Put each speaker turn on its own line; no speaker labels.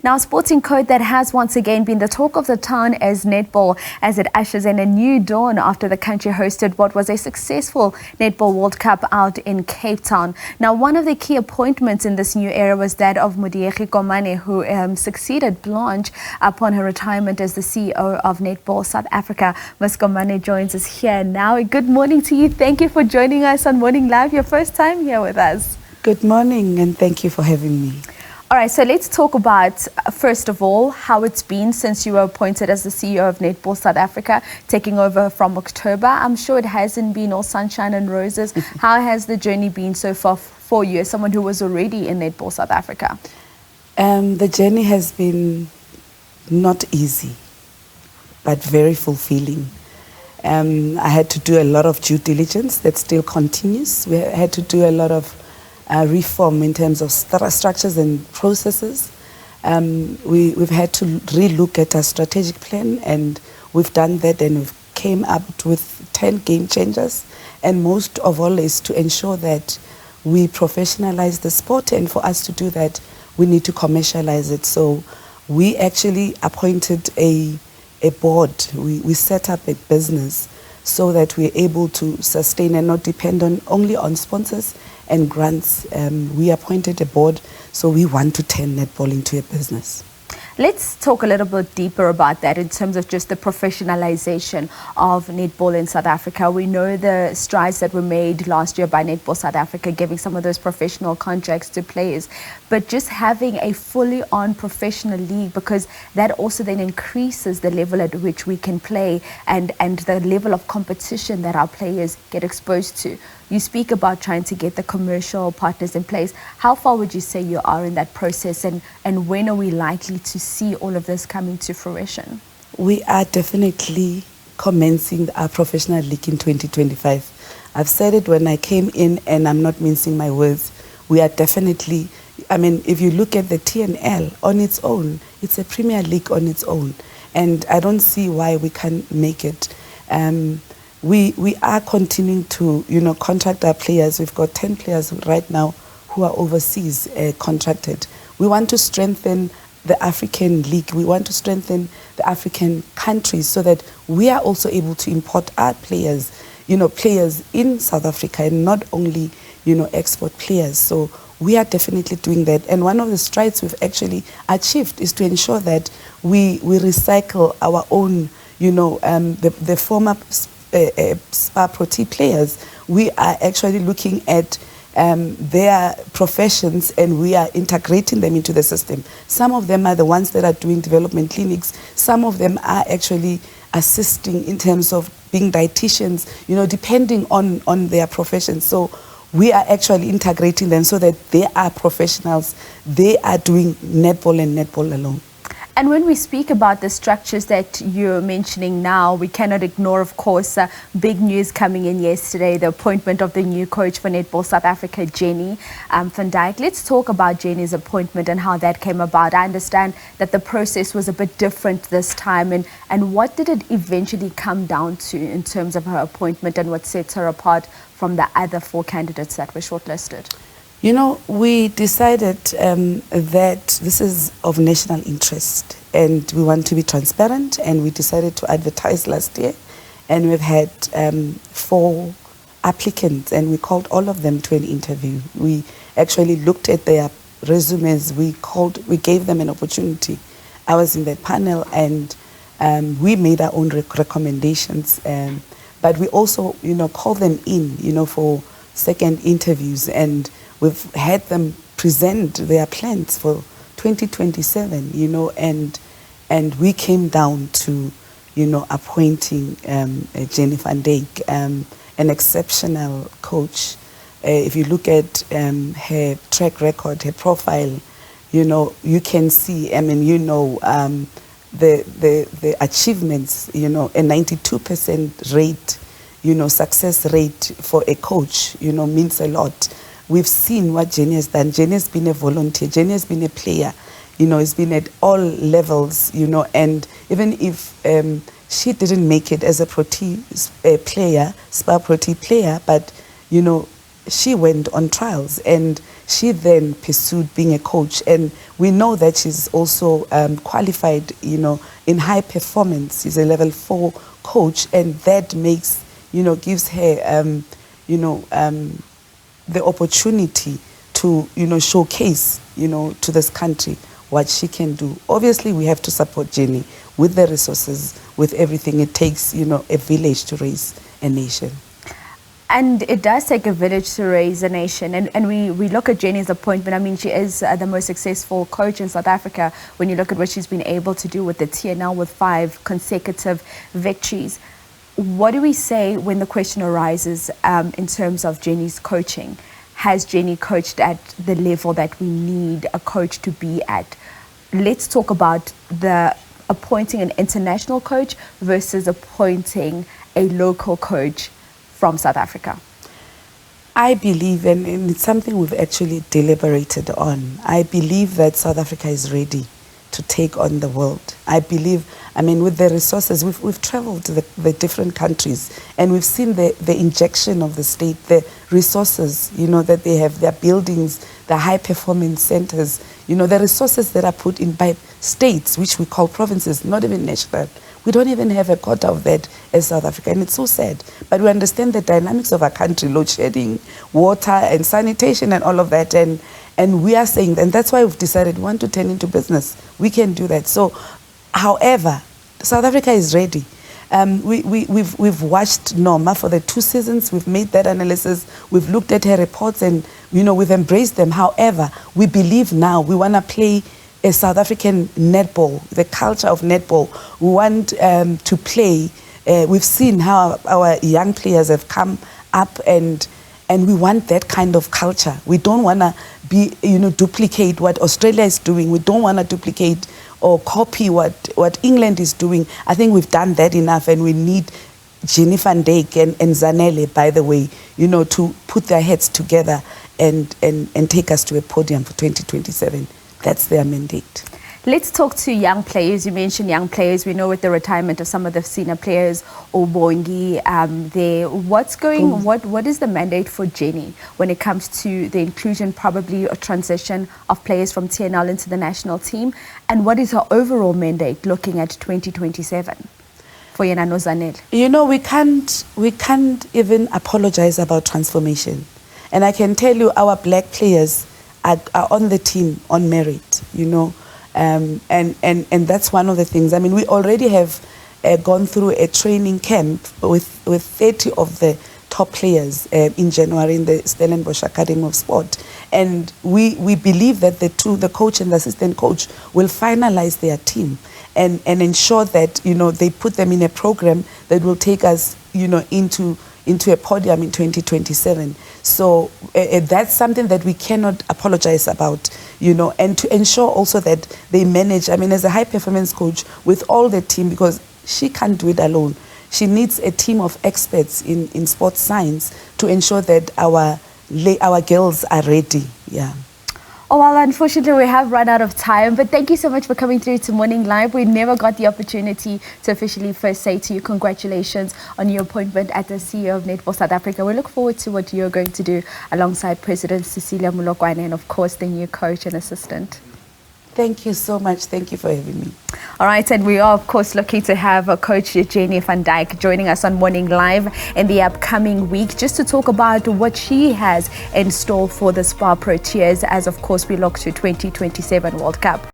Now, a sporting code that has once again been the talk of the town as netball, as it ushers in a new dawn after the country hosted what was a successful Netball World Cup out in Cape Town. Now, one of the key appointments in this new era was that of Modiegi Komane, who succeeded Blanche upon her retirement as the CEO of Netball South Africa. Ms. Komane joins us here now. Good morning to you. Thank you for joining us on Morning Live, your first time here with us.
Good morning, and thank you for having me.
All right, so let's talk about, first of all, how it's been since you were appointed as the CEO of Netball South Africa, taking over from October. I'm sure it hasn't been all sunshine and roses. How has the journey been so far for you, as someone who was already in Netball South Africa?
The journey has been not easy, but very fulfilling. I had to do a lot of due diligence that still continues. We had to do a lot of reform in terms of structures and processes. We've had to relook at our strategic plan, and we've done that, and we've came up with 10 game changers. And most of all is to ensure that we professionalize the sport, and for us to do that, we need to commercialize it. So we actually appointed a board. We set up a business so that we're able to sustain and not depend only on sponsors and grants. We appointed a board, so we want to turn netball into a business.
Let's talk a little bit deeper about that in terms of just the professionalization of netball in South Africa. We know the strides that were made last year by Netball South Africa, giving some of those professional contracts to players, but just having a fully on professional league, because that also then increases the level at which we can play and the level of competition that our players get exposed to. You speak about trying to get the commercial partners in place. How far would you say you are in that process, and when are we likely to see all of this coming to fruition?
We are definitely commencing our professional league in 2025. I've said it when I came in, and I'm not mincing my words. We are definitely, if you look at the TNL on its own, it's a Premier League on its own, and I don't see why we can't make it. We are continuing to, contract our players. We've got 10 players right now who are overseas contracted. We want to strengthen the African League. We want to strengthen the African countries so that we are also able to import our players, players in South Africa, and not only, export players. So we are definitely doing that. And one of the strides we've actually achieved is to ensure that we recycle our own, the former Spar Proteas players. We are actually looking at their professions, and we are integrating them into the system. Some of them are the ones that are doing development clinics. Some of them are actually assisting in terms of being dietitians, depending on their professions. So we are actually integrating them so that they are professionals. They are doing netball and netball alone.
And when we speak about the structures that you're mentioning now, we cannot ignore, of course, big news coming in yesterday, the appointment of the new coach for Netball South Africa, Jenny van Dijk. Let's talk about Jenny's appointment and how that came about. I understand that the process was a bit different this time, and what did it eventually come down to in terms of her appointment, and what sets her apart from the other 4 candidates that were shortlisted?
We decided that this is of national interest, and we want to be transparent, and we decided to advertise last year, and we've had 4 applicants, and we called all of them to an interview. We actually looked at their resumes. We gave them an opportunity. I was in that panel, and we made our own recommendations, but we also, called them in, for second interviews, and we've had them present their plans for 2027, and we came down to, appointing Jenny van Dijk, an exceptional coach. If you look at her track record, her profile, you can see, the achievements, a 92% rate, success rate for a coach, means a lot. We've seen what Jenny has done. Jenny has been a volunteer. Jenny has been a player. Has been at all levels, and even if she didn't make it as a player, Spar Proteas player, but, she went on trials, and she then pursued being a coach, and we know that she's also qualified, you know, in high performance. She's a level 4 coach, and that makes, you know, gives her, you know, the opportunity to, you know, showcase, you know, to this country what she can do. Obviously, we have to support Jenny with the resources, with everything. It takes, you know, a village to raise a nation.
And it does take a village to raise a nation. And we look at Jenny's appointment. I mean, she is the most successful coach in South Africa when you look at what she's been able to do with the TNL with 5 consecutive victories. What do we say when the question arises in terms of Jenny's coaching? Has Jenny coached at the level that we need a coach to be at? Let's talk about the appointing an international coach versus appointing a local coach from South Africa.
I believe, and it's something we've actually deliberated on, I believe that South Africa is ready to take on the world. I believe, I mean, with the resources, we've traveled to the different countries, and we've seen the injection of the state, the resources, you know, that they have, their buildings, the high performance centers, you know, the resources that are put in by states, which we call provinces, not even national. We don't even have a quarter of that as South Africa, and it's so sad. But we understand the dynamics of our country, load shedding, water and sanitation and all of that, and we are saying, and that's why we've decided we want to turn into business. We can do that. So, however, South Africa is ready. We've watched Norma for the 2 seasons. We've made that analysis. We've looked at her reports, and, you know, we've embraced them. However, we believe now we want to play a South African netball, the culture of netball. We want to play. We've seen how our young players have come up, and we want that kind of culture. We don't want to be, you know, duplicate what Australia is doing. We don't want to duplicate or copy what England is doing. I think we've done that enough, and we need Jenny van Dijk and Zanele, by the way, you know, to put their heads together and take us to a podium for 2027. That's their mandate.
Let's talk to young players. You mentioned young players. We know with the retirement of some of the senior players, Obongi, there. What is the mandate for Jenny when it comes to the inclusion, probably a transition of players from TNL into the national team? And what is her overall mandate looking at 2027 for Yenano Zanele? You
know, we can't even apologize about transformation. And I can tell you our black players are on the team on merit, you know. And that's one of the things. I mean, we already have gone through a training camp with 30 of the top players in January in the Stellenbosch Academy of Sport. And we believe that the coach and the assistant coach will finalize their team and ensure that, you know, they put them in a program that will take us, you know, into a podium in 2027. So that's something that we cannot apologize about, you know, and to ensure also that they manage, I mean, as a high performance coach with all the team, because she can't do it alone. She needs a team of experts in sports science to ensure that our girls are ready. Yeah.
Oh, well, unfortunately, we have run out of time. But thank you so much for coming through to Morning Live. We never got the opportunity to officially first say to you, congratulations on your appointment as the CEO of Netball South Africa. We look forward to what you're going to do alongside President Cecilia Molokwane and, of course, the new coach and assistant.
Thank you so much. Thank you for having me.
All right, and we are, of course, looking to have Coach Jenny van Dijk joining us on Morning Live in the upcoming week, just to talk about what she has in store for the Spar Proteas as, of course, we look to 2027 World Cup.